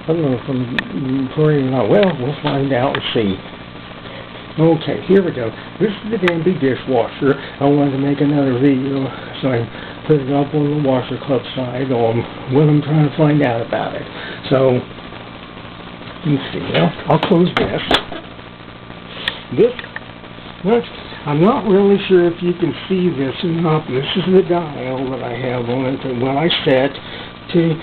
I don't know if I'm pouring or not. Well, we'll find out and see. Okay, here we go. This is the Danby dishwasher. I wanted to make another video, so I put it up on the Washer Club side on what I'm trying to find out about it. So, let's see. Well, I'll close this. I'm not really sure if you can see this or not. This is the dial that I have on it, and what I set to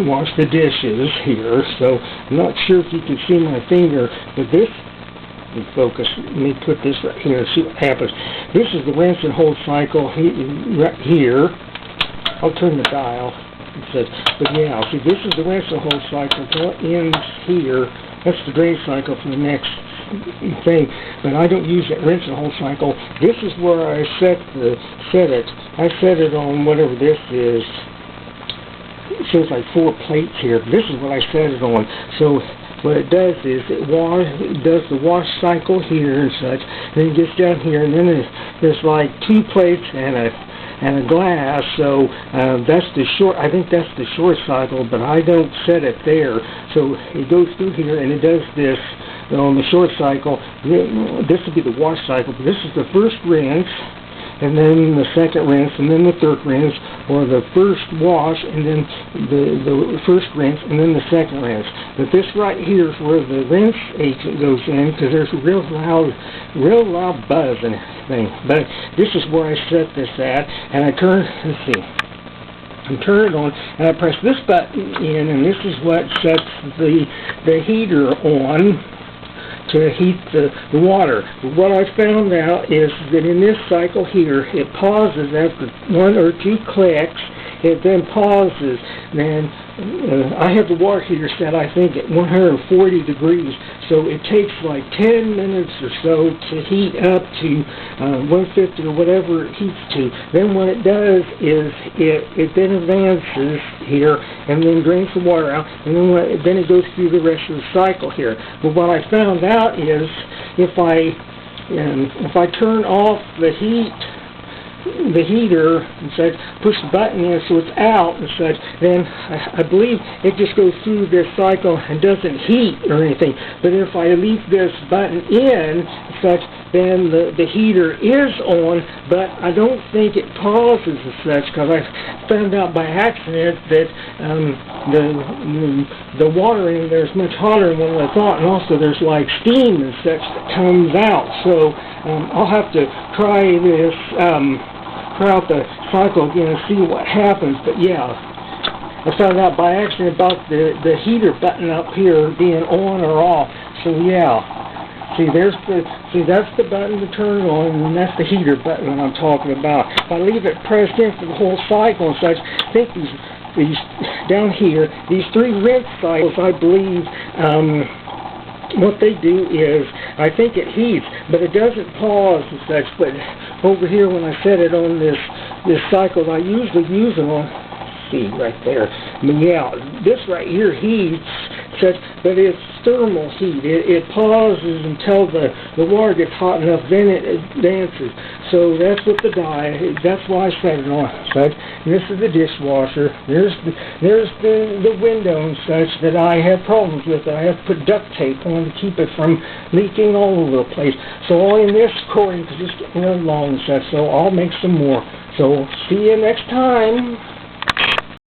wash the dishes here. So, I'm not sure if you can see my finger, but this, focus, let me put this right here and see what happens. This is the rinse and hold cycle right here. I'll turn the dial. But yeah, see, this is the rinse and hold cycle. It ends here. That's the drain cycle for the next thing. But I don't use that rinse and hold cycle. This is where I set it. I set it on whatever this is. It says like 4 plates here. This is what I set it on. So what it does is it does the wash cycle here and such, then it gets down here, and then there's like 2 plates and a glass. So that's the short. I think that's the short cycle, but I don't set it there. So it goes through here and it does this on the short cycle. This would be the wash cycle. But this is the first rinse, and then the second rinse, and then the third rinse, or the first wash, and then the first rinse, and then the second rinse. But this right here is where the rinse agent goes in, because there's a real loud buzz and everything. But this is where I set this at, and I turn it on, and I press this button in, and this is what sets the heater on to heat the water. What I found out is that in this cycle here, it pauses after 1 or 2 clicks. It then pauses. Then I have the water heater set, I think, at 140 degrees. So it takes like 10 minutes or so to heat up to 150 or whatever it heats to. Then what it does is it then advances here and then drains the water out, and then it goes through the rest of the cycle here. But what I found out is if I turn off the heater and such, push the button in so it's out and such, then I believe it just goes through this cycle and doesn't heat or anything. But if I leave this button in and such, then the heater is on, but I don't think it pauses as such, because I found out by accident that the water in there is much hotter than what I thought, and also there's like steam and such that comes out. So I'll have to try this, try out the cycle again and see what happens. But yeah, I found out by accident about the heater button up here being on or off. So yeah. See, that's the button to turn it on, and that's the heater button that I'm talking about. If I leave it pressed in for the whole cycle and such, I think these down here, these 3 rinse cycles, I believe, what they do is, I think it heats, but it doesn't pause and such. But over here, when I set it on this cycle, I usually use it on, see right there. But yeah, this right here heats, but it's thermal heat. It pauses until the water gets hot enough, then it advances. So that's what that's why I set it on. Such. And this is the dishwasher. There's the window and such that I have problems with. I have to put duct tape on to keep it from leaking all over the place. So all in this recording, because it's getting really long and such, so I'll make some more. So see you next time.